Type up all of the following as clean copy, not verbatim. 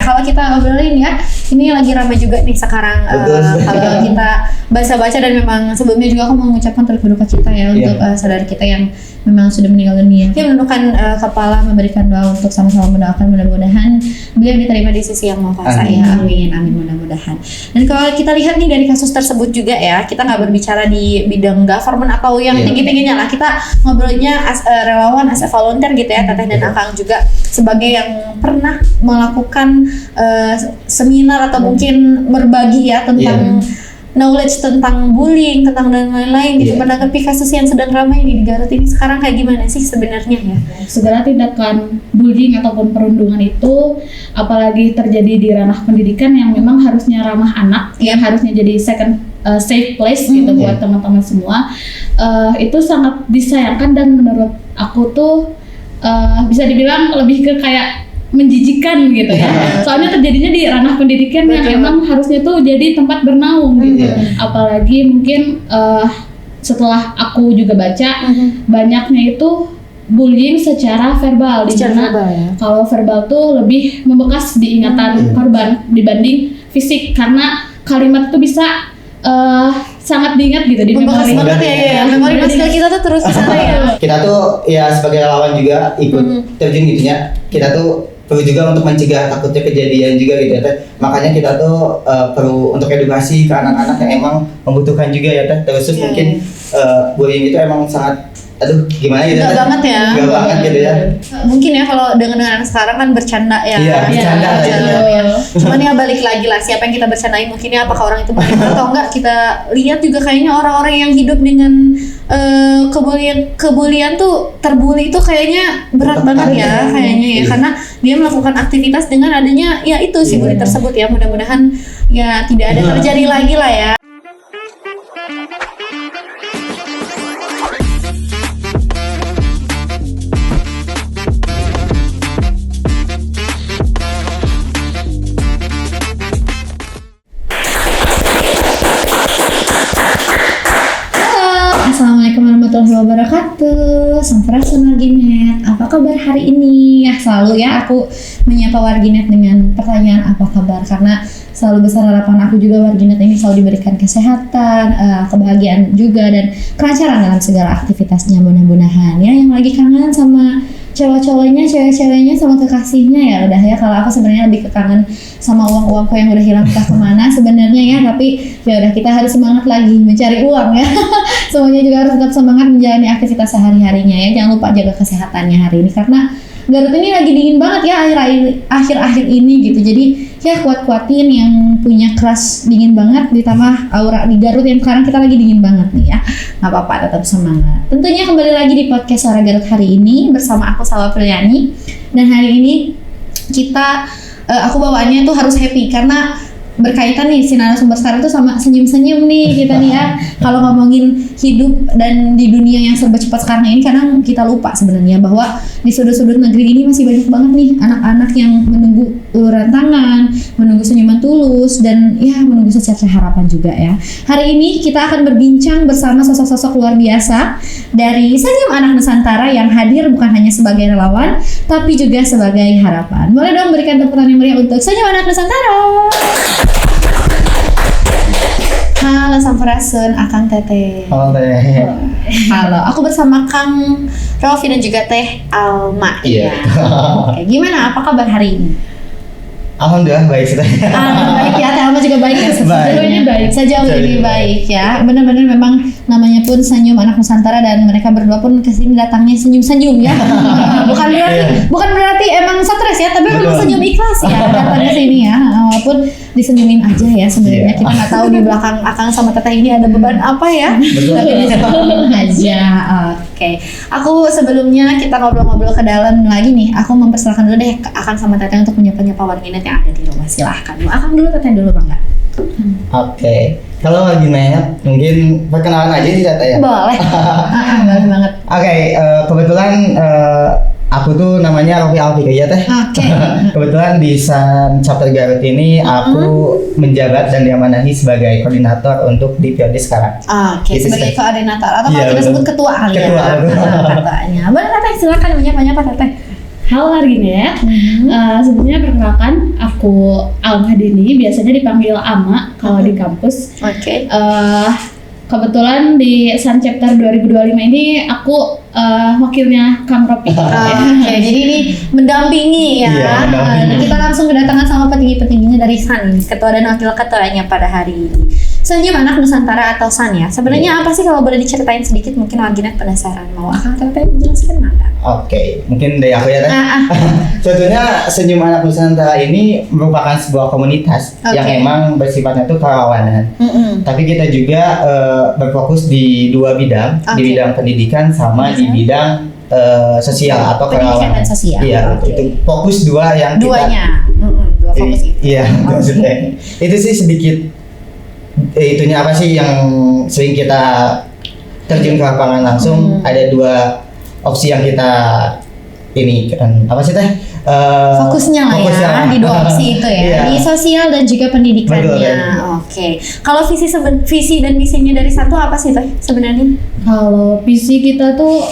kalau kita obrolin ya, ini lagi ramai juga nih sekarang kalau kita baca-baca, dan memang sebelumnya juga aku mau mengucapkan turut berduka cita ya untuk saudara kita yang memang sudah meninggal dunia. Kita menundukkan kepala, memberikan doa untuk sama-sama mendoakan mudah-mudahan beliau diterima di sisi yang Maha Kuasa ya. Amin, amin, mudah-mudahan. Dan kalau kita lihat nih dari kasus tersebut juga ya, kita nggak berbicara di bidang government atau yang tinggi-tingginya lah, kita ngobrolnya as relawan, as volunteer gitu ya, Teteh dan Akang juga sebagai yang pernah melakukan seminar atau mungkin berbagi ya tentang knowledge tentang bullying, tentang dan lain-lain gitu. Menanggapi kasus yang sedang ramai di Garut ini sekarang kayak gimana sih sebenarnya ya? Segala tindakan bullying ataupun perundungan itu, apalagi terjadi di ranah pendidikan yang memang harusnya ramah anak, yang harusnya jadi second safe place gitu buat teman-teman semua, itu sangat disayangkan, dan menurut aku tuh bisa dibilang lebih ke kayak menjijikan gitu ya. Soalnya terjadinya di ranah pendidikan yang emang harusnya tuh jadi tempat bernaung gitu. Apalagi mungkin setelah aku juga baca, banyaknya itu bullying secara verbal, di mana kalau verbal tuh lebih membekas di ingatan korban dibanding fisik, karena kalimat itu bisa sangat diingat gitu di memori. Banget ya, memori masker kita tuh terus kesana ya. Kita tuh ya sebagai relawan juga ikut terjun gitu ya. Kita tuh perlu juga untuk mencegah takutnya kejadian juga gitu ya Teh. Makanya kita tuh perlu untuk edukasi ke anak-anak yang emang membutuhkan juga ya Teh. Terus mungkin bullying itu emang sangat gimana gitu Gak banget ya. Gak banget gitu ya. Mungkin ya kalau dengan anak sekarang kan bercanda ya. Iya, bercanda ya. Cuman ya balik lagi lah, siapa yang kita bercandain, mungkin ya apakah orang itu benar atau enggak. Kita lihat juga kayaknya orang-orang yang hidup dengan kebulian tuh, terbuli itu kayaknya berat banget ya kayaknya ya, karena dia melakukan aktivitas dengan adanya ya itu si bully tersebut ya. Mudah-mudahan ya tidak ada terjadi lagi lah ya. Assalamualaikum warahmatullahi wabarakatuh. Sampurasun Warginet, apa kabar hari ini? Ya selalu ya aku menyapa Warginet dengan pertanyaan apa kabar, karena selalu besar harapan aku juga Warginet ini selalu diberikan kesehatan, kebahagiaan juga, dan kelancaran dalam segala aktivitasnya. Mudah-mudahan ya yang lagi kangen sama cewek-ceweknya, cewek-ceweknya sama kekasihnya ya udah ya. Kalau aku sebenarnya lebih kekangen sama uang-uangku yang udah hilang entah kemana sebenarnya ya, tapi ya udah kita harus semangat lagi mencari uang ya. Semuanya juga harus tetap semangat menjalani aktivitas sehari-harinya ya. Jangan lupa jaga kesehatannya hari ini, karena Garut ini lagi dingin banget ya akhir-akhir ini gitu. Jadi ya kuat-kuatin yang punya keras dingin banget, ditambah aura di Garut yang sekarang kita lagi dingin banget nih ya. Nggak apa-apa, tetap semangat. Tentunya kembali lagi di podcast Suara Garut hari ini bersama aku Salwa Prilyani, dan hari ini kita aku bawaannya tuh harus happy karena berkaitan nih si narasumber sekarang tuh sama senyum-senyum nih kita nih ya. Kalau ngomongin hidup dan di dunia yang serba cepat sekarang ini, kadang kita lupa sebenarnya bahwa di sudut-sudut negeri ini masih banyak banget nih anak-anak yang menunggu uluran tangan, menunggu senyuman tulus, dan ya menunggu secerca harapan juga ya. Hari ini kita akan berbincang bersama sosok-sosok luar biasa dari Senyum Anak Nusantara yang hadir bukan hanya sebagai relawan, tapi juga sebagai harapan. Boleh dong berikan tepuk tangan yang meriah untuk Senyum Anak Nusantara. Halo Sampurasun, Akang Teteh. Halo Teh. Halo, aku bersama Kang Rofi dan juga Teh Alma. Iya. Oke, gimana? Apa kabar hari ini? Alhamdulillah baik sih Teh. Baik ya, Teh Alma juga baik ya. Sejauhnya baik. Sejauh ini baik ya. Benar-benar memang namanya pun Senyum Anak Nusantara, dan mereka berdua pun kesini datangnya senyum-senyum ya. bukan berarti emang stres ya, tapi memang senyum ikhlas ya datangnya sini ya. Walaupun disenyumin aja ya sebenarnya. Kita nggak tahu di belakang Akang sama Teteh ini ada beban apa ya. Tapi disenyumin aja. Oke. Aku sebelumnya kita ngobrol-ngobrol ke dalam lagi nih. Aku mempersilahkan dulu deh Akang sama Teteh untuk menyapa-nyapa Warginet yang ada di rumah. Silahkan. Akang dulu, Teteh dulu Bang. Oke. Kalau Warginet mungkin perkenalan aja sih Teh ya. Boleh. Boleh banget. Oke, kebetulan aku tuh namanya Rofi Alfi ya Teh. Oke. Kebetulan di San Chapter Garut ini aku menjabat dan diamanahi sebagai koordinator untuk di POD sekarang. Oke, Gitu sebagai sih. koordinator atau kalau Iya, kita betul. sebut ketua kali Ketua, ya. betul. Katanya. Boleh Teteh, silakan menyapa-nyapa Teteh. Halo Arginet, sebelumnya perkenalkan aku Alma Dini, biasanya dipanggil Ama kalau di kampus. Oke. Kebetulan di Sun Chapter 2025 ini aku wakilnya Kang Ropi. Oke, jadi ini mendampingi ya. Iya, mendampingi. Dan kita langsung kedatangan sama petinggi-petingginya dari SAN, ketua dan wakil ketuanya pada hari ini. Senyum Anak Nusantara atau SAN ya. Sebenarnya apa sih kalau boleh diceritain sedikit, mungkin Warginet penasaran. Mau Akang Teteh menjelaskan nggak? Oke, mungkin dari aku ya Teh. Sebetulnya Senyum Anak Nusantara ini merupakan sebuah komunitas yang emang bersifatnya tuh kerawanan. Tapi kita juga berfokus di dua bidang, di bidang pendidikan sama di bidang sosial atau pendidikan kerawanan. dan sosial. Iya, itu fokus dua yang Duanya. Dua fokus itu. Iya, maksudnya itu sih sedikit itunya apa sih yang sering kita terjun ke lapangan langsung. Ada dua opsi yang kita ini kan apa sih Teh? Fokusnya lah ya di dua opsi itu ya, Iya. di sosial dan juga pendidikannya. Betul. Oke. Kalau visi dan misinya dari satu apa sih Teh sebenarnya? Kalau visi kita tuh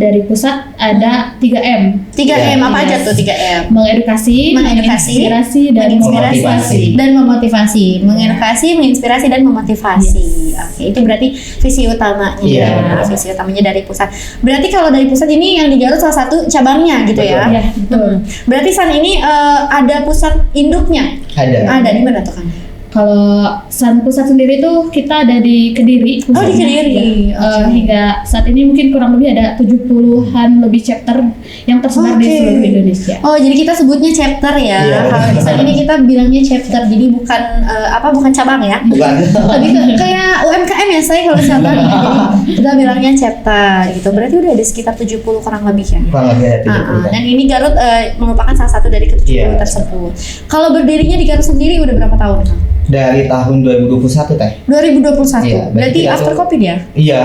dari pusat ada 3M. 3M apa Yes. aja tuh 3M? Mengedukasi, menginspirasi, dan memotivasi. dan memotivasi. Mengedukasi, menginspirasi dan memotivasi. Oke, itu berarti visi utamanya. Iya, ya. betul. Visi utamanya dari pusat. Berarti kalau dari pusat ini yang di Garut salah satu cabangnya gitu ya. Iya, betul. Berarti SAN ini ada pusat induknya. Ada. Di mana tuh kan? Kalau Sun Pusat sendiri tuh kita ada di Kediri. Oh, di pusatnya. Kediri. Ya. Oke. Hingga saat ini mungkin kurang lebih ada 70-an lebih chapter yang tersebar di Oke. seluruh Indonesia. Oh, jadi kita sebutnya chapter ya. Iya. Kalau di SAN ini kita bilangnya chapter. Jadi bukan bukan cabang ya. Bukan. Lebih kayak UMKM ya saya kalau cabang ya. Jadi kita bilangnya chapter gitu. Berarti udah ada sekitar 70 kurang lebih ya. Kurang lebih ada 30. Dan ini Garut merupakan salah satu dari ke-70 Iya. tersebut. Kalau berdirinya di Garut sendiri udah berapa tahun, Kang? Dari tahun 2021 Teh. 2021. Iya, berarti berarti after aku- Covid ya? Iya.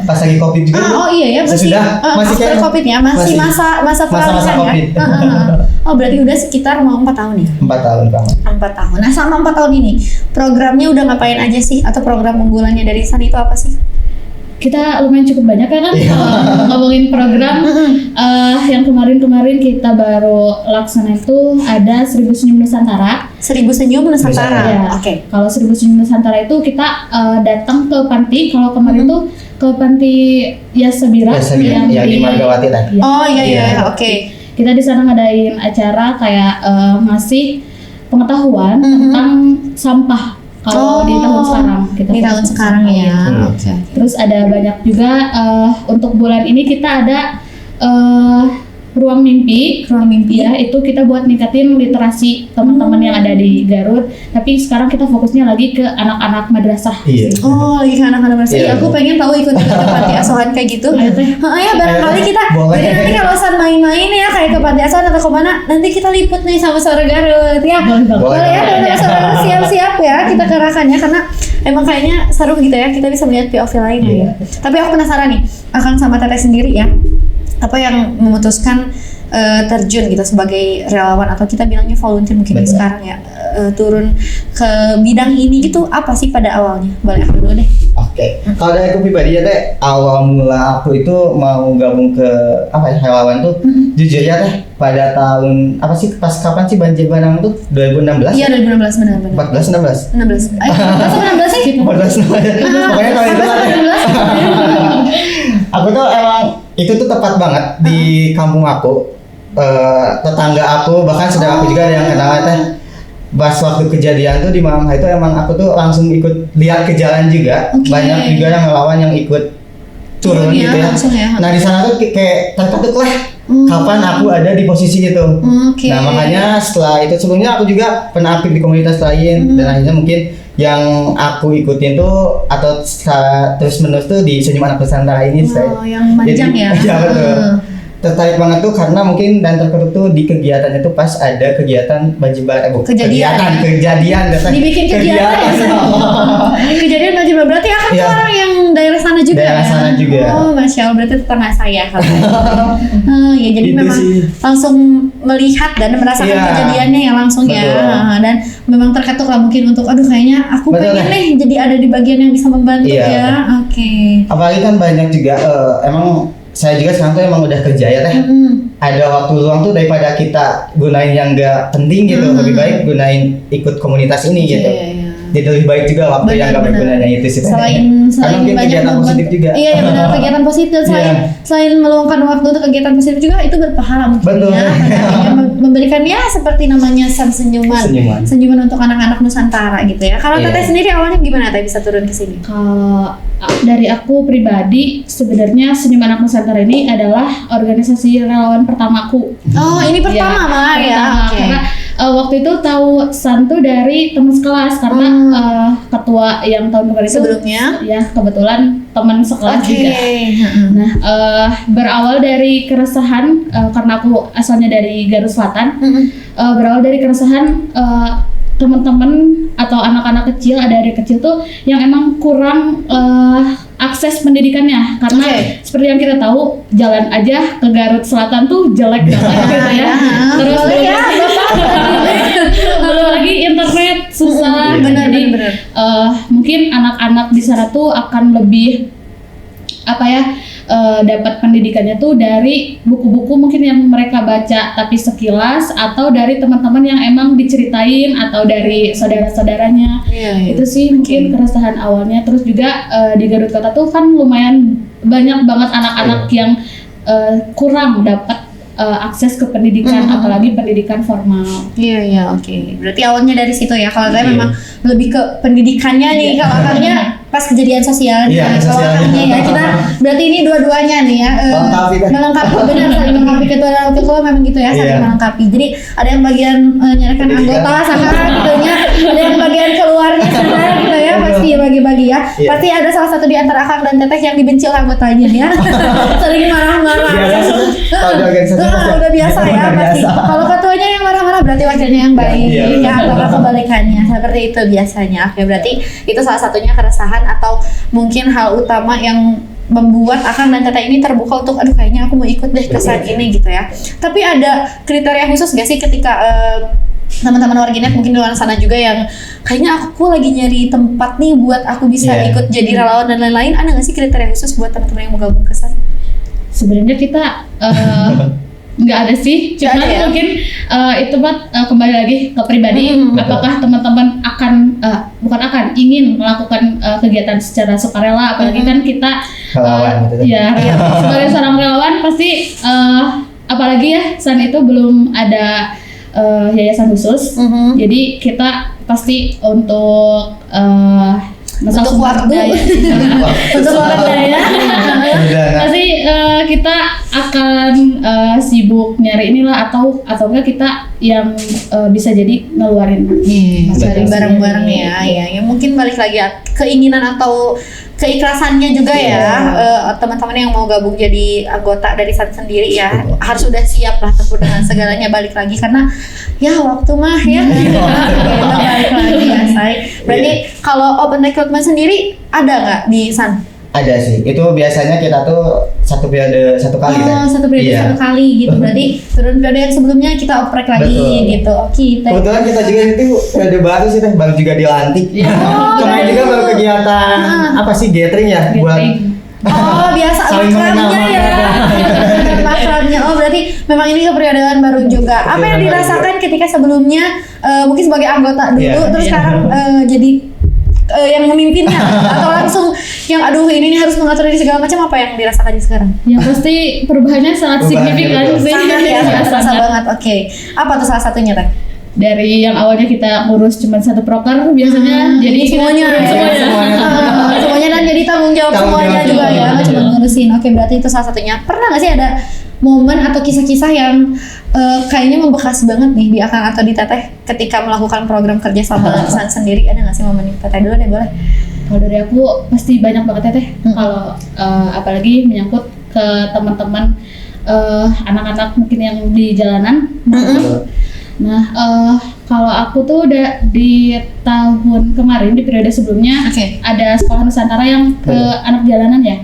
Pas lagi Covid juga. Oh iya ya, masih Sesudah, masih after kayak- Covid ya, masih masa masa-masa peralihan ya. Covid. Oh, berarti udah sekitar mau 4 tahun ya? 4 tahun Bang. 4 tahun. Nah, selama 4 tahun ini programnya udah ngapain aja sih, atau program unggulannya dari SAN itu apa sih? Kita lumayan cukup banyak ya kan ngomongin program. Yang kemarin kita baru laksana itu ada 1000 Senyum Nusantara. 1000 Senyum Nusantara. Ya. Oke. Kalau 1000 Senyum Nusantara itu kita datang ke panti. Kalau kemarin tuh ke panti Yasabira Ya, yang di Margawati Teh. Iya. Oh iya Iya. oke. Kita di sana ngadain acara kayak ngasih pengetahuan tentang sampah. Kalau di tahun sekarang kita Di tahun sekarang ya. Hmm. Oke. Terus ada banyak juga untuk bulan ini kita ada ruang mimpi. Ruang mimpi. Ya, itu kita buat ningkatin literasi teman-teman yang ada di Garut. Tapi sekarang kita fokusnya lagi ke anak-anak madrasah. Iya. Oh, lagi ke anak-anak berarti. Iya. Aku pengen tahu ikut ke panti asuhan kayak gitu. Ayo, Teh. Ya barangkali kita. Boleh. Jadi nanti kalau saat main-main ya kayak ke panti asuhan atau kemana, nanti kita liput nih sama Suara Garut ya. Boleh banget. Boleh ya, teman-teman Suara Garut siap-siap ya kita kerahkannya, karena emang kayaknya seru gitu ya, kita bisa melihat POV lain Iya. ya. Tapi aku penasaran nih, Akang sama Teteh sendiri ya, apa yang memutuskan terjun gitu sebagai relawan, atau kita bilangnya volunteer mungkin Betul. sekarang ya, turun ke bidang ini gitu, apa sih pada awalnya? Boleh aku dulu deh. Oke. Kalau dari aku pribadi ya Teh, awal mula aku itu mau gabung ke apa ya, relawan tuh jujur ya Teh, pada tahun apa sih, pas kapan sih banjir bandang tuh? 2016? Iya 2016 benar-benar. 14 16? 16. 16 sih? 14 pokoknya tahun itu lah Teh. Aku tuh emang itu tuh tepat banget di kampung aku. Tetangga aku, bahkan saudara aku juga ada yang kenal Teh. Pas waktu kejadian tuh di malam hari itu emang aku tuh langsung ikut lihat ke jalan juga. Oke. Banyak juga yang relawan yang ikut turun Iya, gitu ya. langsung ya. Nah di sana tuh kayak terketuk lah kapan aku ada di posisi itu. Oke. Nah makanya setelah itu, sebelumnya aku juga pernah aktif di komunitas lain dan akhirnya mungkin yang aku ikutin tuh atau terus menerus tuh di Senyum Anak Nusantara ini. Oh, yang manjang ya. Iya betul. Tertarik banget tuh karena mungkin dan terketuk tuh di kegiatannya tuh pas ada kegiatan banjir bandang, Kejadian. kejadian Dibikin kegiatan ya. Kejadian banjir bandang, berarti Akang tuh Iya. orang yang daerah sana juga Daerah ya? sana juga. Oh, Masya Allah, berarti tetangga saya kalau ya jadi Gitu memang sih. langsung melihat dan merasakan Iya. kejadiannya ya langsung ya. Betul. Dan memang terketuk lah mungkin untuk aduh kayaknya aku Betul, pengen Teh. nih jadi ada di bagian yang bisa membantu Iya, ya. betul. Oke. Apalagi kan banyak juga emang saya juga sekarang tuh emang udah kerja ya teh. Ada waktu luang tuh daripada kita gunain yang nggak penting gitu, lebih baik gunain ikut komunitas ini gitu. Jadi lebih baik juga waktu yang nggak bergunanya itu sih. Selain mungkin banyak kegiatan positif juga. Iya benar, kegiatan positif selain meluangkan waktu untuk kegiatan positif juga itu berpahala mungkin ya. Memberikan ya seperti namanya senyuman untuk anak-anak Nusantara gitu ya. Kalau Teteh sendiri awalnya gimana Teteh bisa turun ke sini? Kalau dari aku pribadi, sebenarnya Senyum Anak Nusantara ini adalah organisasi relawan pertamaku. Oh, ini pertama malah ya. Karena waktu itu tahu Santu dari teman sekelas karena ketua yang tahun kemarin itu sebelumnya ya kebetulan teman sekelas juga. Nah, berawal dari keresahan karena aku asalnya dari Garut Selatan, berawal dari keresahan teman-teman atau anak-anak kecil, adik-adik kecil tuh yang emang kurang akses pendidikannya karena seperti yang kita tahu jalan aja ke Garut Selatan tuh jelek banget gitu ya. Terus belum lagi internet susah. Benar. Mungkin anak-anak di sana tuh akan lebih dapat pendidikannya tuh dari buku-buku mungkin yang mereka baca tapi sekilas atau dari teman-teman yang emang diceritain atau dari saudara-saudaranya. Itu sih mungkin keresahan awalnya. Terus juga di Garut Kota tuh kan lumayan banyak banget anak-anak yang kurang dapat akses ke pendidikan, apalagi pendidikan formal. Iya, oke. Berarti awalnya dari situ ya. Kalau saya memang lebih ke pendidikannya nih. Kalau akhirnya pas kejadian sosial nih. Kalau akhirnya ya kita berarti ini dua-duanya nih ya. Melengkapi benar, saling melengkapi. Ketua memang gitu ya, saling melengkapi. Jadi ada yang bagian nyarikan anggota sana gitu ya. Ada yang bagian keluarnya sana gitu ya. Pasti bagi-bagi ya. Pasti ada salah satu di antara Akang dan Teteh yang dibenci oleh anggotanya ya. Sering marah-marah. Udah biasa ya pasti. Kalau ketuanya yang marah-marah berarti wakilnya yang baik ya, atau kebalikannya seperti itu biasanya. Oke, berarti itu salah satunya keresahan atau mungkin hal utama yang membuat Akang dan Teteh ini terbuka untuk aduh kayaknya aku mau ikut deh ke saat ini gitu ya. Tapi ada kriteria khusus gak sih ketika teman-teman warganet mungkin di luar sana juga yang kayaknya aku lagi nyari tempat nih buat aku bisa ikut jadi relawan dan lain-lain, ada gak sih kriteria khusus buat teman-teman yang mau gabung ke sana? Sebenarnya kita nggak ada sih, cuman mungkin itu kembali lagi ke pribadi. Apakah teman-teman ingin melakukan kegiatan secara sukarela, apalagi kan kita sebagai seorang relawan pasti apalagi ya saat itu belum ada yayasan khusus, jadi kita pasti untuk untuk waktu untuk waktu ya pasti kita akan sibuk nyari inilah atau enggak kita yang bisa jadi ngeluarin cari barang-barang ya mungkin balik lagi keinginan atau keikhlasannya juga ya. Teman-teman yang mau gabung jadi anggota dari San sendiri ya harus udah siap lah tempuh dengan segalanya, balik lagi karena ya waktu mah ya balik lagi ya say. Berarti kalau open recruitment sendiri ada nggak di San? Ada sih, itu biasanya kita tuh satu periode satu kali satu periode satu kali gitu. Berarti turun periode yang sebelumnya kita oprek lagi gitu. Oke. Kebetulan kita juga itu periode baru sih teh, baru juga dilantik. Kemarin juga baru kegiatan apa sih gathering ya buat biasa makrabnya ya. Makrabnya. Berarti memang ini keperiodean baru juga. Apa yang dirasakan ketika sebelumnya mungkin sebagai anggota dulu terus sekarang jadi yang memimpinnya atau langsung yang aduh ini harus mengatur ini segala macam, apa yang dirasakannya sekarang? Ya pasti perubahannya sangat signifikan sih. Sangat banget. Oke. Apa tuh salah satunya Teh? Dari yang awalnya kita ngurus cuma satu proker biasanya jadi semuanya dan jadi tanggung jawab semuanya juga ya, nggak cuma ngurusin. Oke, berarti itu salah satunya. Pernah nggak sih ada momen atau kisah-kisah yang kayaknya membekas banget nih di Akang atau di Teteh ketika melakukan program kerja sama San sendiri? Ada nggak sih momen itu? Teteh dulu deh boleh. Kalau dari aku pasti banyak banget Teteh. Kalau apalagi menyangkut ke teman-teman anak-anak mungkin yang di jalanan. Nah, kalau aku tuh udah di tahun kemarin di periode sebelumnya ada sekolah Nusantara yang ke anak jalanan ya.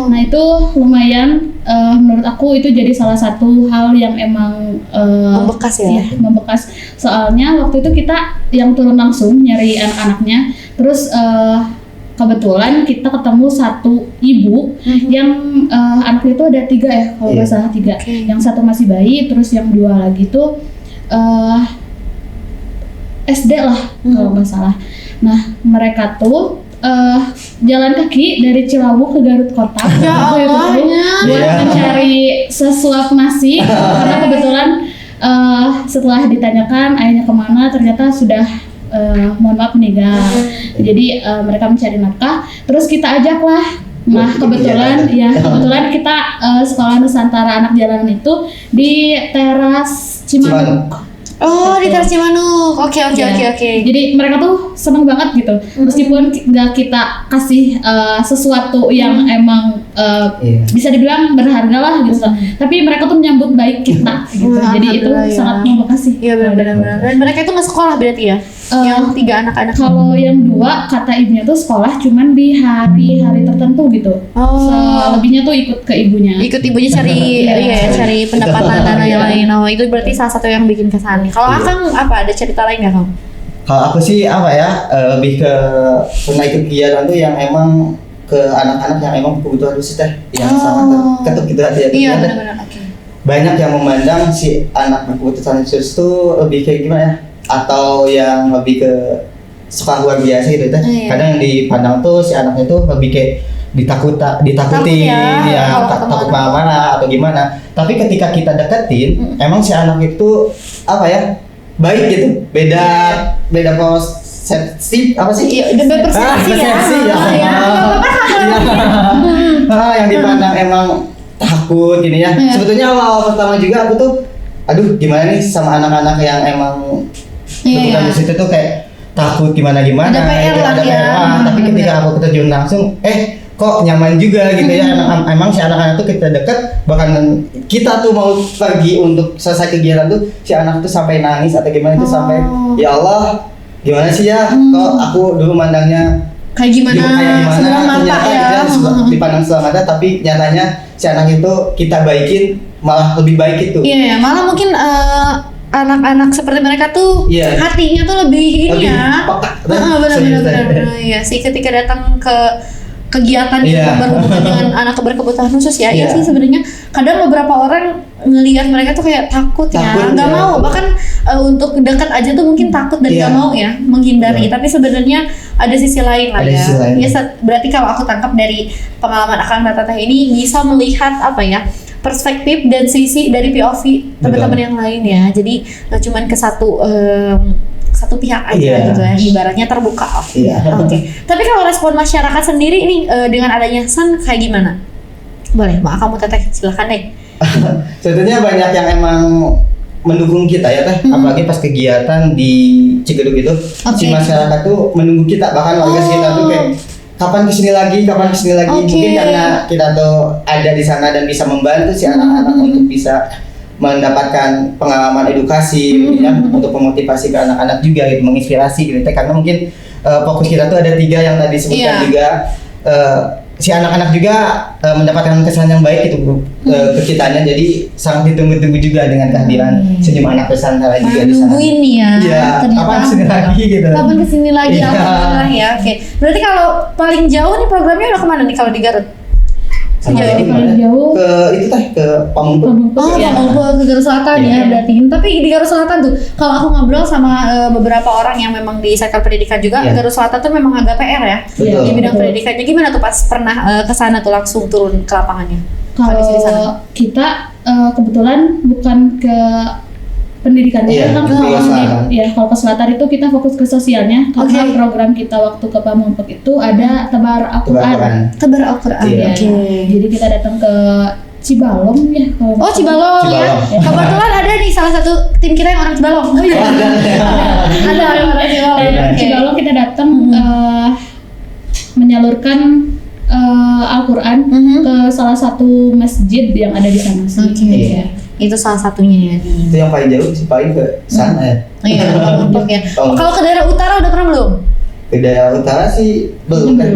Nah itu lumayan menurut aku itu jadi salah satu hal yang emang membekas ya. Membekas. Soalnya waktu itu kita yang turun langsung nyari anak-anaknya. Terus kebetulan kita ketemu satu ibu yang anaknya itu ada 3 ya, kalau nggak salah 3. Yang satu masih bayi, terus yang 2 lagi tuh SD lah kalau nggak salah. Nah mereka tuh jalan kaki dari Cilawu ke Garut Kota buat mencari sesuap nasi karena kebetulan setelah ditanyakan ayahnya kemana, ternyata sudah mohon maaf meninggal. Jadi mereka mencari nafkah, terus kita ajak lah. Nah kebetulan kita sekolah Nusantara anak jalanan itu di teras Cimanuk. Oh, di teras Cimanuk. Oke. Jadi mereka tuh seneng banget gitu. Meskipun nggak kita kasih sesuatu yang emang bisa dibilang berharga lah gitu. Tapi mereka tuh menyambut baik kita gitu. Jadi itu sangat membekas sih. Iya benar. Dan mereka itu nggak sekolah berarti ya? Yang 3 anak-anak. Kalau yang 2 kata ibunya tuh sekolah cuman di hari-hari tertentu gitu. Selebihnya tuh ikut ke ibunya. Ikut ibunya cari cari pendapatan dan lain-lain. Oh, itu berarti salah satu yang bikin kesan. Kalau Akang apa, ada cerita lain nggak Kang? Kalau aku sih lebih ke pernah ikut kegiatan tuh yang emang ke anak-anak yang emang kebutuhan khusus yang sangat ketuk gitu hati. Iya benar-benar. Banyak yang memandang si anak berkebutuhan khusus tuh lebih kayak gimana ya? Atau yang lebih ke suka luar biasa gitu Kadang yang dipandang tuh si anaknya tuh lebih kayak ditakutin takut mana atau gimana. Tapi ketika kita deketin, emang si anak itu baik gitu. Beda persepsi apa sih? Beda persepsi yang dipandang emang takut gini ya. Sebetulnya awal pertama juga aku tuh gimana nih sama anak-anak yang emang bukan di situ tuh kayak takut gimana ada PR lah. Tapi ketika aku terjun langsung kok nyaman juga gitu ya. Emang si anak-anak tuh kita dekat, bahkan kita tuh mau pergi untuk selesai kegiatan tuh si anak tuh sampai nangis atau gimana tuh sampai ya Allah gimana sih ya kok aku dulu mandangnya kayak gimana sebelah mata ya dipandang sebelah mata, tapi nyatanya si anak itu kita baikin malah lebih baik itu. Iya malah mungkin anak-anak seperti mereka tuh hatinya tuh lebih benar-benar ya sih ketika datang ke kegiatan yang berhubungan dengan anak berkebutuhan khusus ya. Iya sih sebenarnya kadang beberapa orang ngelihat mereka tuh kayak takut nggak mau, bahkan untuk dekat aja tuh mungkin takut dan nggak mau ya, menghindari. Tapi sebenarnya ada sisi lain lah ya. Berarti kalau aku tangkap dari pengalaman Akang dan Teteh ini bisa melihat perspektif dan sisi dari POV teman-teman yang lain ya. Jadi nggak cuma ke satu pihak aja gitu ya, ibaratnya terbuka. Oke. Tapi kalau respon masyarakat sendiri nih dengan adanya SAN kayak gimana? Boleh, kamu Teteh silakan deh. Sebetulnya banyak yang emang mendukung kita ya apalagi pas kegiatan di Cigedug itu si masyarakat tuh menunggu kita, bahkan warga sekitar tuh kayak kapan kesini lagi. Mungkin karena kita tuh ada di sana dan bisa membantu si anak-anak untuk bisa mendapatkan pengalaman edukasi untuk memotivasi ke anak-anak juga gitu, menginspirasi gitu karena mungkin fokus kita tuh ada 3 yang tadi disebutkan juga. Si anak-anak juga mendapatkan kesan yang baik gitu ke kitanya, jadi sangat ditunggu-tunggu juga dengan kehadiran senyum anak Nusantara juga di sana. Nungguin nih ya. Kapan kesini lagi gitu. Kapan kesini lagi alhamdulillah ya. Berarti kalau paling jauh nih programnya udah kemana nih kalau di Garut? Paling jauh ke Pamungpek. Pamungpek ke Garut Selatan ya berarti. Tapi di Garut Selatan tuh kalau aku ngobrol sama beberapa orang yang memang di sektor pendidikan juga, Garut Selatan tuh memang agak PR ya di bidang pendidikannya. Gimana tuh pas pernah ke sana tuh langsung turun ke lapangannya? Kalau kita kebetulan bukan ke pendidikannya kalau ke Selatan itu kita fokus ke sosialnya karena program kita waktu ke Pamungpek itu ada tebar Al-Quran. Jadi kita datang ke Cibalong ya kalau Cibalong ya. Kebetulan ada nih salah satu tim kita yang orang Cibalong. Ada orang Cibalong. Cibalong kita datang menyalurkan Al-Quran ke salah satu masjid yang ada di sana sih. Itu salah satunya ya itu yang paling jauh sih, paling ke sana ya. Kalau ke daerah utara udah pernah belum? Ke daerah utara sih belum ya.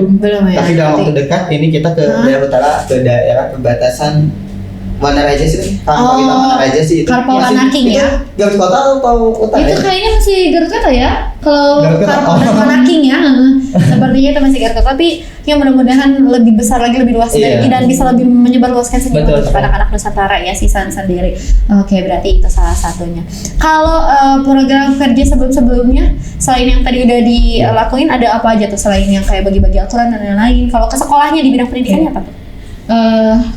Tapi dalam waktu dekat ini kita ke daerah utara, ke daerah perbatasan Bandar aja sih, kalau kita Bandar aja sih itu. Karpol Masih- Anaking itu ya? Garut Kota atau Kota Itu ya? kayaknya masih Garut Kota ya. Kalau Garut Kota, Karpol oh. Anaking ya, sepertinya itu masih Garut Kota. Tapi yang mudah-mudahan lebih besar lagi, lebih luas Iya. lagi dan bisa lebih menyebarluaskan senyuman Betul, kepada anak-anak Nusantara ya, Sisan sendiri. Oke, berarti itu salah satunya. Kalau program kerja sebelum-sebelumnya selain yang tadi udah dilakuin, ada apa aja tuh selain yang kayak bagi-bagi aturan dan lain-lain? Kalau ke sekolahnya di bidang pendidikannya apa tuh?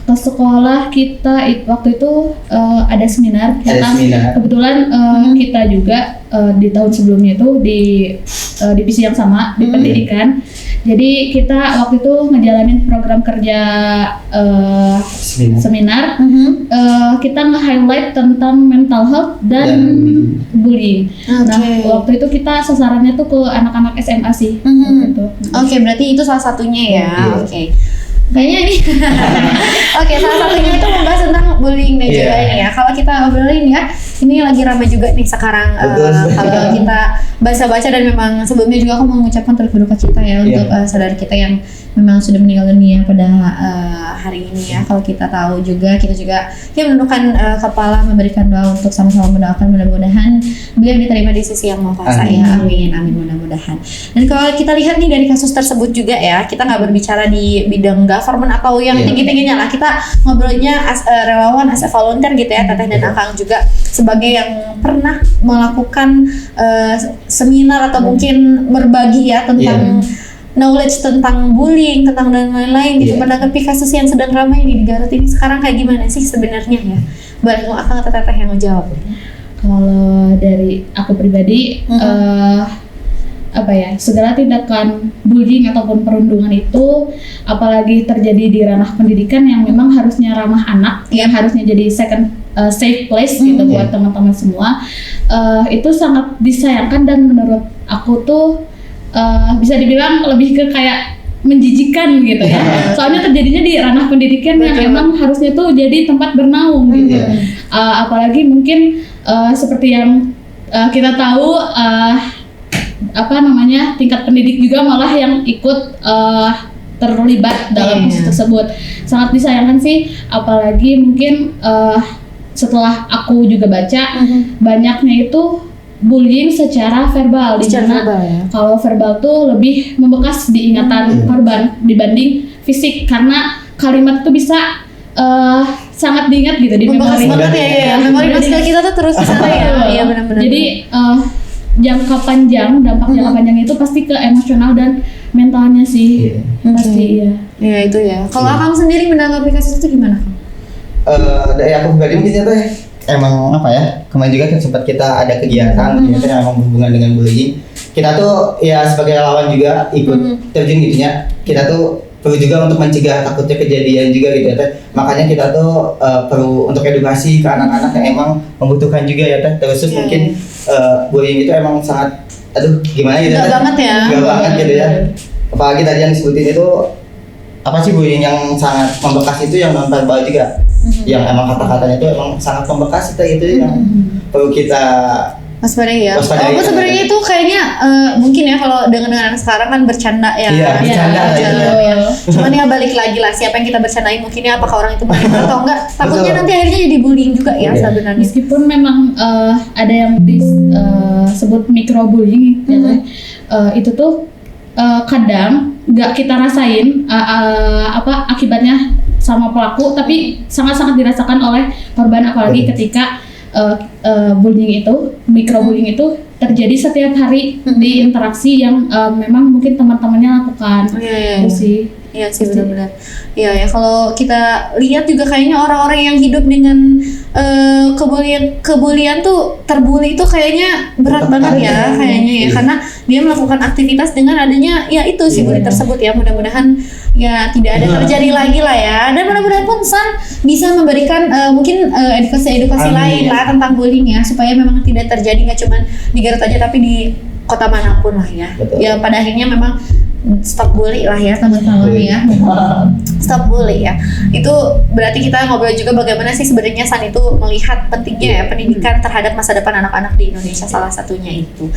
Ke sekolah kita waktu itu ada seminar. Ada Karena seminar. kebetulan kita juga di tahun sebelumnya itu di divisi yang sama di pendidikan. Jadi kita waktu itu ngejalanin program kerja seminar. Kita nge-highlight tentang mental health dan bullying. Nah, waktu itu kita sasarannya tuh ke anak-anak SMA sih. Gitu. Oke, berarti itu salah satunya ya. Iya. Oke. Kayaknya ini. Oke, salah satunya itu membahas tentang bullying dan juga Iya. ini ya. Kalau kita obrolin ya, ini lagi ramai juga nih sekarang Betul. kalau kita baca-baca, dan memang sebelumnya juga aku mau mengucapkan turut berduka cita ya Iya. untuk saudara kita yang memang sudah meninggal dunia pada hari ini ya. Kalau kita tahu juga, kita juga ya menundukkan kepala, memberikan doa untuk sama-sama mendoakan mudah-mudahan beliau diterima di sisi yang Maha Kuasa ya. Amin, amin, mudah-mudahan. Dan kalau kita lihat nih dari kasus tersebut juga ya, kita nggak berbicara di bidang government atau yang tinggi-tingginya lah. Kita ngobrolnya as relawan, as a volunteer gitu ya, Teteh dan Akang juga sebagai yang pernah melakukan seminar atau mungkin berbagi ya tentang knowledge tentang bullying, tentang dan lain-lain gitu. Menanggapi kasus yang sedang ramai di Garut ini sekarang kayak gimana sih sebenarnya ya? Boleh mau Akang atau Teteh yang menjawab? Kalau dari aku pribadi, apa ya, segala tindakan bullying ataupun perundungan itu, apalagi terjadi di ranah pendidikan yang memang harusnya ramah anak, yang harusnya jadi safe place gitu buat teman-teman semua, itu sangat disayangkan dan menurut aku tuh bisa dibilang lebih ke kayak menjijikan gitu ya. Soalnya terjadinya di ranah pendidikan yang emang harusnya tuh jadi tempat bernaung gitu. Apalagi mungkin seperti yang kita tahu, tingkat pendidik juga malah yang ikut terlibat dalam kasus tersebut. Sangat disayangkan sih, apalagi mungkin setelah aku juga baca, banyaknya itu bullying secara verbal, dimana kalau verbal tuh lebih membekas di ingatan korban dibanding fisik, karena kalimat itu bisa sangat diingat gitu di Membekas memori. banget ya, memori masker kita tuh terus kesana ya. Iya benar-benar. Jadi jangka panjang, dampak jangka panjang itu pasti ke emosional dan mentalnya sih. Pasti iya. Iya itu ya. Kalau Akang sendiri menanggapi kasus itu gimana, Kang? Dari aku pribadi mungkin Teh, emang apa ya, kemarin juga kan sempat kita ada kegiatan gitu yang emang berhubungan dengan bullying. Kita tuh ya sebagai relawan juga ikut terjun gitu ya. Kita tuh perlu juga untuk mencegah takutnya kejadian juga gitu ya Teh. Makanya kita tuh perlu untuk edukasi ke anak-anak yang emang membutuhkan juga ya Teh. Terus mungkin bullying itu emang sangat, gimana gitu Gak Teh? banget ya. Gak banget gitu ya. Apalagi tadi yang disebutin itu apa sih, bullying yang sangat membekas itu yang non verbal juga. Yang emang kata-katanya itu emang sangat membekas itu yang perlu kita waspadai ya. Waspadai, Walaupun sebenarnya itu kayaknya mungkin ya kalau dengan anak sekarang kan bercanda ya. Iya, bercanda ya. Cuman ya balik lagi lah, siapa yang kita bercandain, mungkinnya apakah orang itu benar atau enggak. Takutnya nanti akhirnya jadi bullying juga ya sebenarnya. Meskipun memang ada yang disebut microbullying, itu tuh kadang nggak kita rasain akibatnya sama pelaku, tapi sangat-sangat dirasakan oleh korban, apalagi ketika bullying itu, microbullying itu terjadi setiap hari di interaksi yang memang mungkin teman-temannya lakukan. Itu sih. Iya sih benar-benar. Iya ya, kalau kita lihat juga kayaknya orang-orang yang hidup dengan kebulian tuh, terbuli itu kayaknya berat banget ya kayaknya ya, karena dia melakukan aktivitas dengan adanya ya itu si bully tersebut ya. Mudah-mudahan ya tidak ada terjadi lagi lah ya, dan mudah-mudahan pun San bisa memberikan mungkin edukasi lain lah tentang bullying ya, supaya memang tidak terjadi nggak cuma di Garut aja tapi di kota manapun lah ya. Ya pada akhirnya memang stop bully lah ya teman-teman ya. Stop bully ya. Itu berarti kita ngobrol juga bagaimana sih sebenarnya San itu melihat pentingnya ya pendidikan terhadap masa depan anak-anak di Indonesia, salah satunya itu.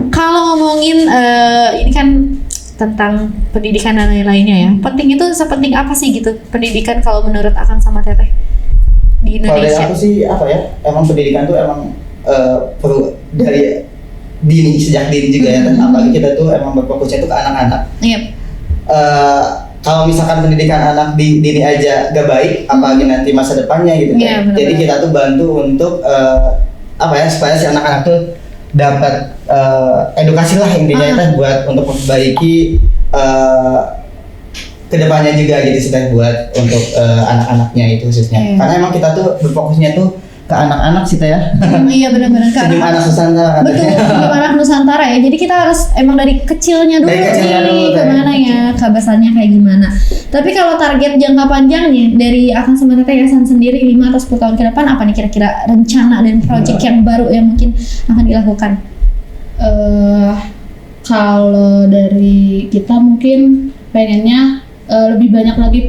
Kalau ngomongin ini kan tentang pendidikan dan lain-lainnya ya, penting itu sepenting apa sih gitu pendidikan kalau menurut Akang sama Teteh? di Kalau dari Indonesia? aku sih apa ya, emang pendidikan tuh emang perlu dari dini, sejak dini juga ya, apalagi kita tuh emang berfokusnya tuh ke anak-anak. Iya. Kalau misalkan pendidikan anak di dini aja gak baik, apalagi nanti masa depannya gitu Iya, kan. benar-benar. Jadi kita tuh bantu untuk apa ya, supaya si anak-anak tuh dapat edukasi lah intinya itu buat untuk memperbaiki kedepannya juga gitu sih Teh, buat untuk anak-anaknya itu khususnya. Iya. Karena emang kita tuh berfokusnya tuh ke anak-anak sih Teh ya. Iya benar-benar Senyum anak Nusantara Betul, katanya. senyum anak Nusantara ya. Jadi kita harus emang dari kecilnya dulu Dari kecilnya nih, dulu, kemana ya, kebesarannya kayak gimana. Tapi kalau target jangka panjangnya dari Akang sama Teteh Yayasan sendiri 5 atau 10 tahun ke depan apa nih kira-kira rencana dan project yang baru yang mungkin akan dilakukan? Kalau dari kita mungkin pengennya lebih banyak lagi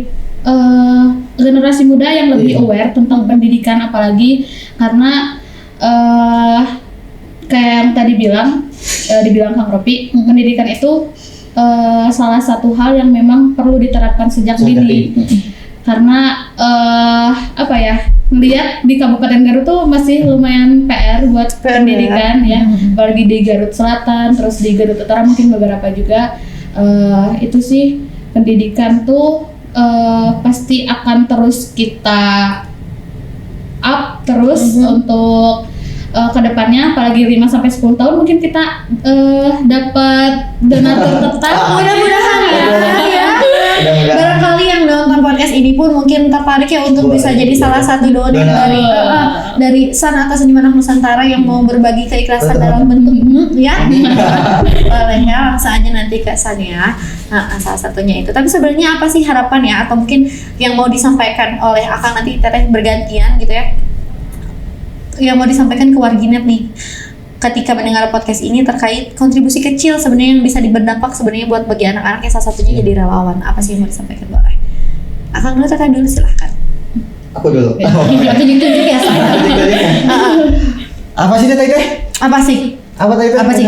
generasi muda yang lebih aware tentang pendidikan, apalagi karena kayak yang tadi dibilang Kang Ropi, pendidikan itu salah satu hal yang memang perlu diterapkan sejak dini. Karena apa ya, melihat di Kabupaten Garut tuh masih lumayan PR buat pendidikan ya, apalagi di Garut Selatan, terus di Garut Utara mungkin beberapa juga. Itu sih, pendidikan tuh pasti akan terus kita up terus untuk kedepannya, apalagi 5-10 tahun mungkin kita dapat donatur tetap. Mudah-mudahan ya. Mudah-mudahan. Barangkali yang nonton podcast ini pun mungkin tertarik ya untuk bisa jadi salah satu donor dari San atau Senyum Anak Nusantara yang mau berbagi keikhlasan dalam bentuk ya. Boleh ya, langsung aja nanti ke San ya. Nah, salah satunya itu. Tapi sebenarnya apa sih harapan ya, atau mungkin yang mau disampaikan oleh Akang nanti Teteh bergantian gitu ya, yang mau disampaikan ke warginet nih ketika mendengar podcast ini terkait kontribusi kecil sebenarnya yang bisa berdampak sebenarnya buat bagi anak-anak yang salah satunya jadi relawan. Apa sih yang mau disampaikan boleh? Akang dulu, Teteh dulu, silahkan. Aku dulu. Tunjuk-tunjuk ya saya. Apa sih Teh? Apa sih? Apa tadi? Apa sih?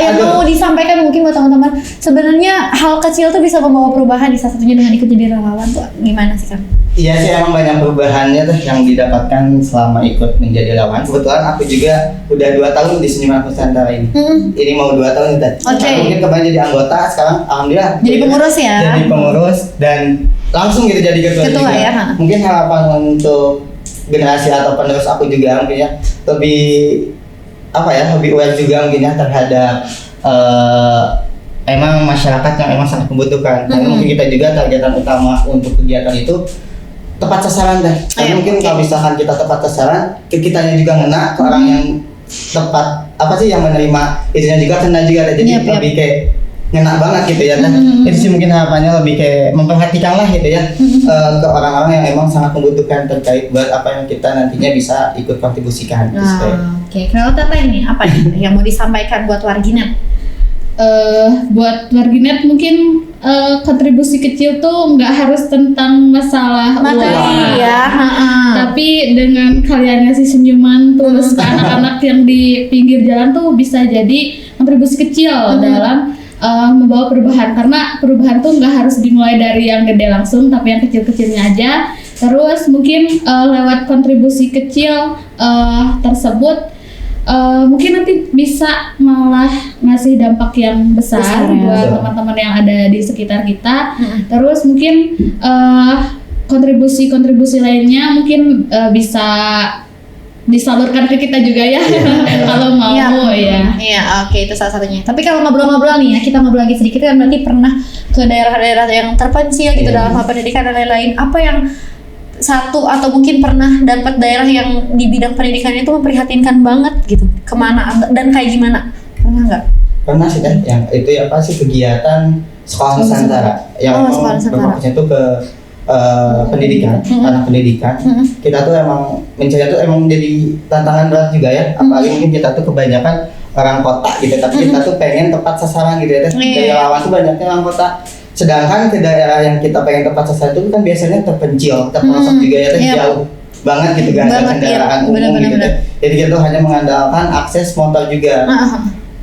yang mau disampaikan mungkin buat teman-teman, sebenarnya hal kecil tuh bisa membawa perubahan, di salah satunya dengan ikut jadi relawan tuh gimana sih Kang? Iya sih, emang banyak perubahannya tuh yang didapatkan selama ikut menjadi relawan. Kebetulan aku juga udah 2 tahun di Senyum Anak Nusantara ini. Ini mau 2 tahun nih. Oke. Mungkin kemarin jadi anggota, sekarang alhamdulillah Jadi pengurus ya? Jadi pengurus dan langsung gitu jadi ketua Ketua juga. ya? Mungkin harapan untuk generasi atau penerus aku juga mungkin ya lebih apa ya, lebih aware juga mungkin ya terhadap emang masyarakat yang emang sangat membutuhkan. Karena mungkin kita juga targetan utama untuk kegiatan itu tepat sasaran deh. Tapi mungkin kalau misalkan kita tepat sasaran, kitanya juga ngena ke orang yang tepat apa sih yang menerima itunya juga kena juga deh. Jadi lebih kayak ngena banget gitu ya. Itu sih mungkin harapannya lebih kayak memperhatikan lah gitu ya ke orang-orang yang emang sangat membutuhkan terkait buat apa yang kita nantinya bisa ikut kontribusikan. Oke, kalau Teteh ini apa nih yang mau disampaikan buat warginet? Buat warginet mungkin kontribusi kecil tuh nggak harus tentang masalah uang ya, tapi dengan kalian ngasih senyuman terus ke anak-anak yang di pinggir jalan tuh bisa jadi kontribusi kecil dalam membawa perubahan. Karena perubahan tuh nggak harus dimulai dari yang gede langsung, tapi yang kecil-kecilnya aja. Terus mungkin lewat kontribusi kecil tersebut mungkin nanti bisa malah ngasih dampak yang besar buat teman-teman yang ada di sekitar kita. Terus mungkin kontribusi lainnya mungkin bisa disalurkan ke kita juga ya kalau mau ya. Iya, oke, itu salah satunya. Tapi kalau ngobrol-ngobrol nih ya, kita ngobrol lagi sedikit kan, berarti pernah ke daerah-daerah yang terpencil gitu dalam hal pendidikan dan lain-lain. Apa yang satu atau mungkin pernah dapat daerah yang di bidang pendidikan itu memprihatinkan banget gitu, kemana dan kayak gimana, pernah nggak? Pernah sih kan, yang itu ya apa sih kegiatan sekolah Nusantara yang berfokusnya itu ke pendidikan, anak pendidikan. Kita tuh emang mencari tuh emang jadi tantangan berat juga ya, apalagi mungkin kita tuh kebanyakan orang kota gitu, tapi kita tuh pengen tepat sasaran gitu ya. Dari lawan tuh banyaknya orang kota. Sedangkan ke daerah yang kita pengen tepat sasaran itu kan biasanya terpencil, terpelosok juga ya, jauh banget gitu kan dari kendaraan umum gitu. Jadi kita tuh hanya mengandalkan akses motor juga.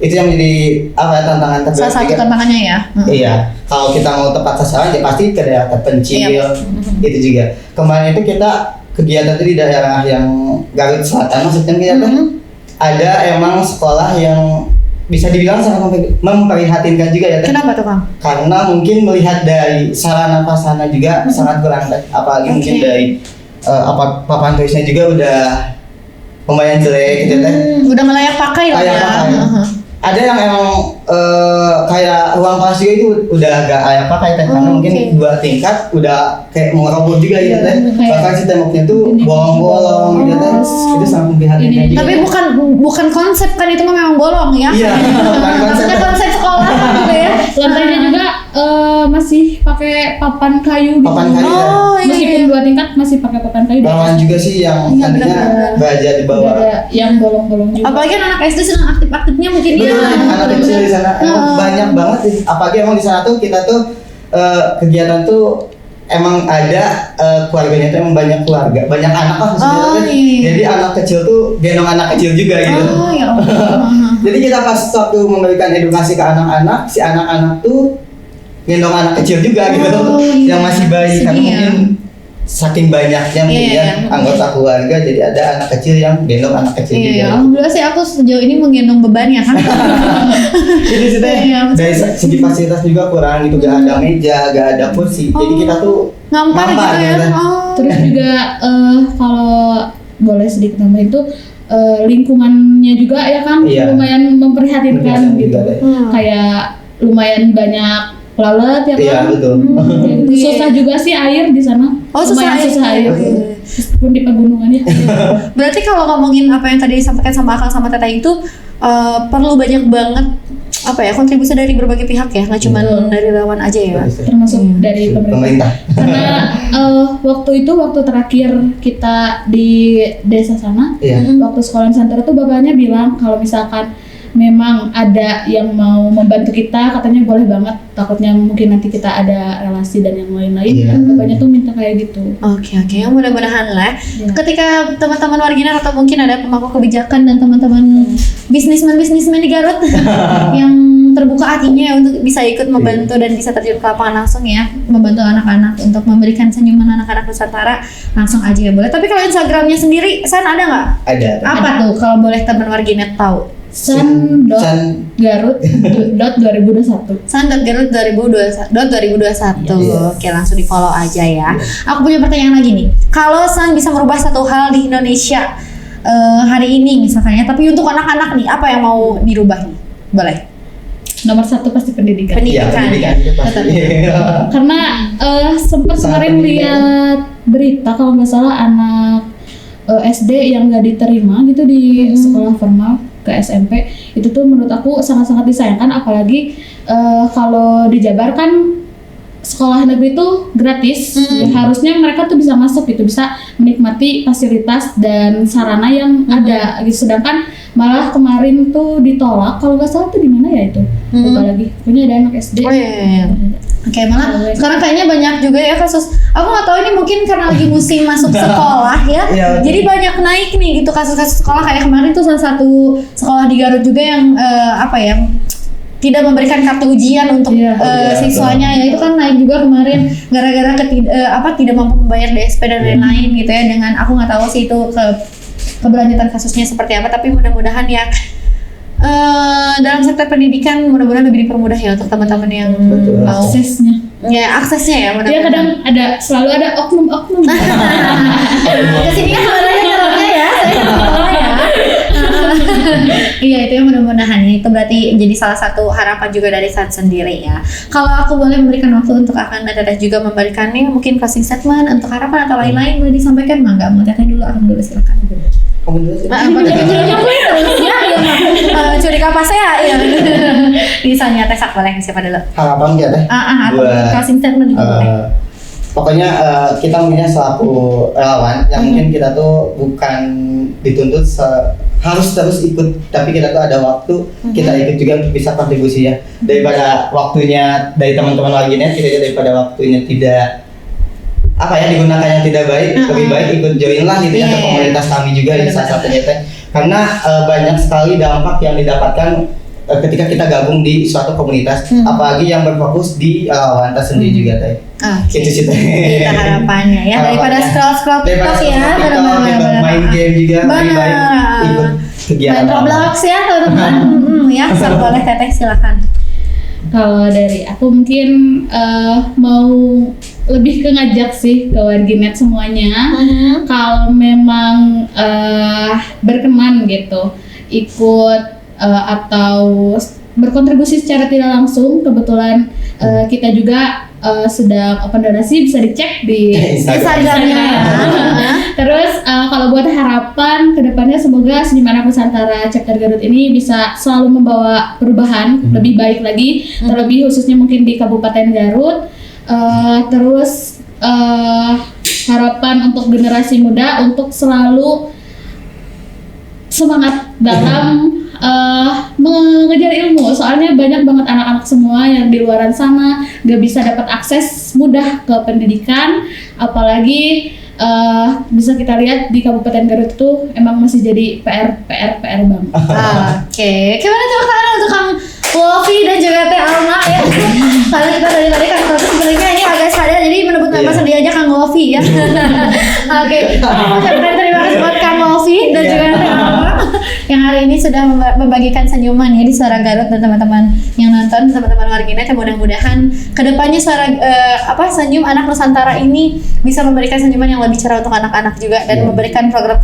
Itu yang menjadi apa tantangan terberat. Salah satu tantangannya ya. Iya, kalau kita mau tepat sasaran ya pasti ke daerah terpencil. Itu juga. Kemarin itu kita kegiatan itu di daerah yang Garut Selatan maksudnya kita teh ada emang sekolah yang bisa dibilang sangat memprihatinkan juga ya teh. Kenapa tuh Kang? Karena mungkin melihat dari sarana prasarana juga sangat kurang teh. Apalagi mungkin dari papan tulisnya juga udah lumayan jelek gitu teh. Udah layak pakai lah Layak ya. pakai. Ada yang emang kayak ruang kelas juga itu udah agak layak pakai teh karena mungkin 2 tingkat udah kayak mau roboh juga gitu teh. Bahkan si temboknya tuh bolong-bolong gitu teh. Itu sangat memprihatinkan juga. Tapi bukan konsep kan, itu mah memang bolong ya. Iya, bukan konsep. Maksudnya konsep sekolah gitu ya. Lantainya juga masih pakai papan kayu gitu. Papan kayu ya. Oh iya. Meskipun 2 tingkat masih pakai papan kayu. Bawahan juga sih yang Iya, nantinya benar-benar. baja di bawah. Ada yang bolong-bolong juga. Apalagi anak SD sedang aktif-aktifnya mungkin ya. Anak kecil di sana emang banyak banget sih. Apalagi emang di sana tuh kita tuh kegiatan tuh emang ada keluarganya tuh emang banyak keluarga, banyak anak lah maksudnya. Oh, iya. Jadi anak kecil tuh gendong anak kecil juga gitu. Oh ya Allah. Jadi kita pas waktu memberikan edukasi ke anak-anak, si anak-anak tuh gendong anak kecil juga gitu, iya. yang masih bayi karena Sedih ya. mungkin saking banyaknya mungkin Iya, ya anggota keluarga, jadi ada anak kecil yang gendong anak kecil Iya, juga. alhamdulillah sih aku sejauh ini menggendong beban ya kan. Jadi sih teh, Iya, betul. dari segi fasilitas juga kurang gitu, gak ada meja, gak ada kursi. Jadi kita tuh Ngampar gitu ya. gitu. Oh. Terus juga kalau boleh sedikit tambahin itu lingkungannya juga ya kan Iya. lumayan memprihatinkan Memprihatinkan gitu. juga deh. Kayak lumayan banyak lalat ya kan. Iya betul. Kayak gitu. Susah juga sih air di sana. Oh, susah Lumayan air. susah air. Iya. Meskipun di pegunungan ya. Berarti kalau ngomongin apa yang tadi disampaikan sama Akang sama Teteh itu perlu banyak banget apa ya kontribusi dari berbagai pihak ya, nggak cuma dari relawan aja ya. Termasuk dari pemerintah. Pemerintah. Karena waktu terakhir kita di desa sana, Iya. waktu sekolah center itu bapaknya bilang kalau misalkan memang ada yang mau membantu kita, katanya boleh banget. Takutnya mungkin nanti kita ada relasi dan yang lain-lain. Iya. Bapaknya tuh minta kayak gitu. Oke, mudah-mudahan lah. Iya. Ketika teman-teman warginar atau mungkin ada pemangku kebijakan dan teman-teman bisnismen di Garut yang terbuka hatinya ya untuk bisa ikut membantu dan bisa terjun ke lapangan langsung ya, membantu anak-anak untuk memberikan senyuman anak-anak Nusantara, langsung aja ya boleh. Tapi kalau Instagramnya sendiri, San ada nggak? Ada. Apa tuh kalau boleh teman warginet tahu? san.garut.2021. San.garut 2021. Yes. Oke, langsung di follow aja ya. Aku punya pertanyaan lagi nih. Kalau San bisa merubah satu hal di Indonesia hari ini misalnya, tapi untuk anak-anak nih, apa yang mau dirubah nih? Boleh. Nomor 1 pasti pendidikan. Iya, pendidikan itu pasti. Karena sempat Sangat kemarin pendidikan. lihat berita kalau nggak salah anak SD yang nggak diterima gitu di sekolah formal ke SMP, itu tuh menurut aku sangat-sangat disayangkan. Apalagi kalau di Jabar kan sekolah negeri itu gratis. Harusnya mereka tuh bisa masuk gitu, bisa menikmati fasilitas dan sarana yang ada gitu. Sedangkan malah kemarin tuh ditolak, kalau nggak salah tuh di mana ya itu, lupa lagi. Pokoknya ada anak SD. Oh iya. Oke, malah sekarang kayaknya banyak juga ya kasus. Aku nggak tahu ini mungkin karena lagi musim masuk sekolah ya. Iya, betul. Jadi banyak naik nih gitu kasus-kasus sekolah, kayak kemarin tuh salah satu sekolah di Garut juga yang tidak memberikan kartu ujian untuk Iya. siswanya ya, itu kan naik juga kemarin gara-gara tidak mampu membayar DSP dan lain-lain gitu ya. Dengan aku nggak tahu sih itu keberlanjutan kasusnya seperti apa, tapi mudah-mudahan ya dalam sektor pendidikan mudah-mudahan lebih dipermudah ya untuk teman-teman yang Betul. mau Aksesnya. aksesnya ya Dia mudah-mudahan. kadang selalu ada oknum-oknum. Kesini kan suaranya terangnya ya, saya ketawa ya. Iya, itu yang mudah-mudahan ya. Itu berarti jadi salah satu harapan juga dari San sendiri ya. Kalau aku boleh memberikan waktu untuk akan Teteh juga memberikan nih mungkin closing statement untuk harapan atau lain-lain boleh disampaikan, mangga mau Teteh dulu, akan dulu silakan. Kamu dulu sih. Curi kapas ya, iya. Bisa nyata sak boleh siapa dulu? Harapan kita teh. Atau Buat, closing statement juga boleh. Pokoknya kita mungkinnya selaku relawan yang mungkin kita tuh bukan dituntut harus terus ikut, tapi kita tuh ada waktu kita ikut juga untuk bisa kontribusi ya. Daripada waktunya dari teman-teman warginet, kita daripada waktunya tidak digunakan yang tidak baik, lebih baik ikut join lah gitu ya ke komunitas kami juga di salah satunya teh. Karena banyak sekali dampak yang didapatkan ketika kita gabung di suatu komunitas, apalagi yang berfokus di relawan sendiri juga teh. Itu sih teh. Itu harapannya ya, daripada scroll TikTok ya, benar-benar main game juga, lebih baik ikut kegiatan main Roblox ya teman-teman. Ya, boleh Teteh silakan. Kalau dari aku mungkin mau lebih ke ngajak sih ke warginet semuanya, kalau memang berkenan gitu ikut atau berkontribusi secara tidak langsung, kebetulan kita juga sedang open donasi, bisa dicek di Instagramnya. Terus kalau buat harapan kedepannya, semoga Senyum Anak Nusantara Chapter Garut ini bisa selalu membawa perubahan lebih baik lagi, terlebih khususnya mungkin di Kabupaten Garut. Terus harapan untuk generasi muda untuk selalu semangat dalam mengejar ilmu, soalnya banyak banget anak-anak semua yang di luaran sana gak bisa dapat akses mudah ke pendidikan, apalagi bisa kita lihat di Kabupaten Garut itu emang masih jadi PR banget. Oke, gimana tepuk tangan untuk Kang Wofi dan juga Teh Alma ya. Karena kita dari tadi Kang Wofi sebenarnya ini agak sadar, jadi menyebut nama sendiri aja Kang Wofi ya. Oke, terima kasih buat Kang Wofi dan juga Teh Alma yang hari ini sudah membagikan senyuman ya di Suara Garut, dan teman-teman yang nonton, teman-teman warginet, yang mudah-mudahan kedepannya Senyum Anak Nusantara ini bisa memberikan senyuman yang lebih cerah untuk anak-anak juga, dan memberikan program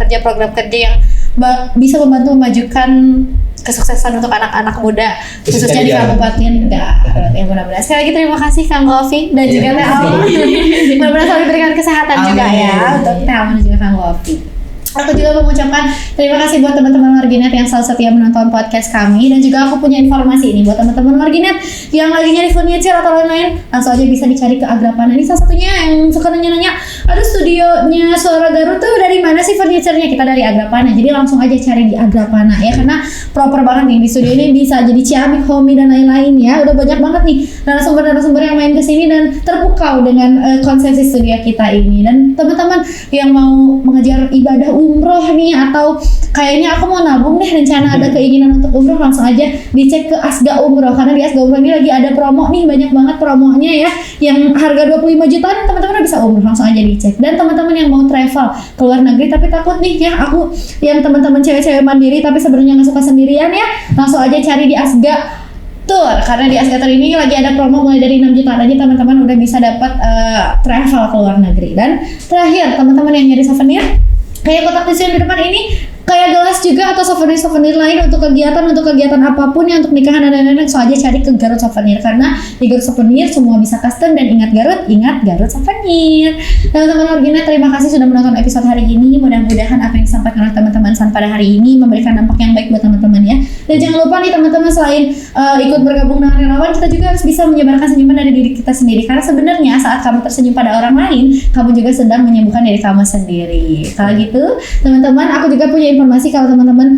kerja yang bisa membantu memajukan kesuksesan untuk anak-anak muda khususnya di Kabupaten Garut. Ya, mudah-mudahan sekali lagi terima kasih Kang Wofi dan juga Teh Alma. Mudah-mudahan selalu diberikan kesehatan juga ya untuk Teh Alma dan juga Kang Wofi. Aku juga mengucapkan terima kasih buat teman-teman warginet yang selalu setia menonton podcast kami, dan juga aku punya informasi ini buat teman-teman warginet yang lagi nyari furniture atau lain-lain, langsung aja bisa dicari ke Agrapana. Ini salah satunya yang suka nanya-nanya, aduh studionya Suara Garut tuh dari mana sih furniturnya? Kita dari Agrapana, jadi langsung aja cari di Agrapana ya, karena proper banget nih di studio ini, bisa jadi Ciamik, Homey dan lain-lain ya. Udah banyak banget nih narasumber yang main kesini dan terpukau dengan konsepsi studio kita ini. Dan teman-teman yang mau mengejar ibadah umroh nih, atau kayaknya aku mau nabung nih, rencana ada keinginan untuk umroh, langsung aja dicek ke Asga Umroh, karena di Asga Umroh ini lagi ada promo nih, banyak banget promonya ya, yang harga 25 jutaan teman-teman bisa umroh, langsung aja dicek. Dan teman-teman yang mau travel ke luar negeri tapi takut nih ya, aku yang teman-teman cewek-cewek mandiri tapi sebenarnya nggak suka sendirian ya, langsung aja cari di Asga Tour, karena di Asga Tour ini lagi ada promo mulai dari 6 jutaan aja teman-teman udah bisa dapat travel ke luar negeri. Dan terakhir, teman-teman yang nyari souvenir kayak kotak tisu yang di depan ini, kayak gelas juga, atau souvenir lain untuk kegiatan apapun ya, untuk nikahan dan lain-lain, so aja cari ke Garut Souvenir, karena di Garut Souvenir semua bisa custom, dan ingat Garut Souvenir. Teman-teman warginet, terima kasih sudah menonton episode hari ini. Mudah-mudahan apa yang disampaikan oleh teman-teman San pada hari ini memberikan dampak yang baik buat teman-teman ya. Dan jangan lupa nih teman-teman, selain ikut bergabung dengan relawan, kita juga harus bisa menyebarkan senyuman dari diri kita sendiri, karena sebenarnya saat kamu tersenyum pada orang lain, kamu juga sedang menyembuhkan diri kamu sendiri. Kalau gitu teman-teman, aku juga punya informasi, kalau teman-teman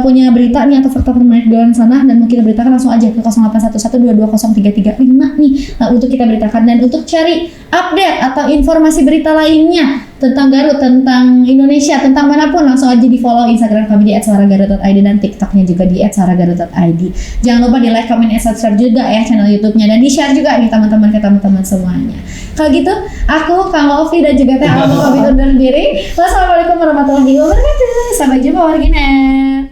punya berita nih atau fakta menarik di luar sana dan mau kita beritakan, langsung aja ke 0811220335 nih untuk kita beritakan. Dan untuk cari update atau informasi berita lainnya tentang Garut, tentang Indonesia, tentang manapun, langsung aja di follow Instagram kami di @suaragarut.id dan TikToknya juga di @suaragarut.id. Jangan lupa di like, comment, dan subscribe juga ya channel YouTube-nya, dan di share juga nih teman-teman ke teman-teman semuanya. Kalau gitu, aku Kang Wofi dan juga Teh Alma pamit undur diri. Wassalamualaikum warahmatullahi wabarakatuh. Sampai jumpa warginet.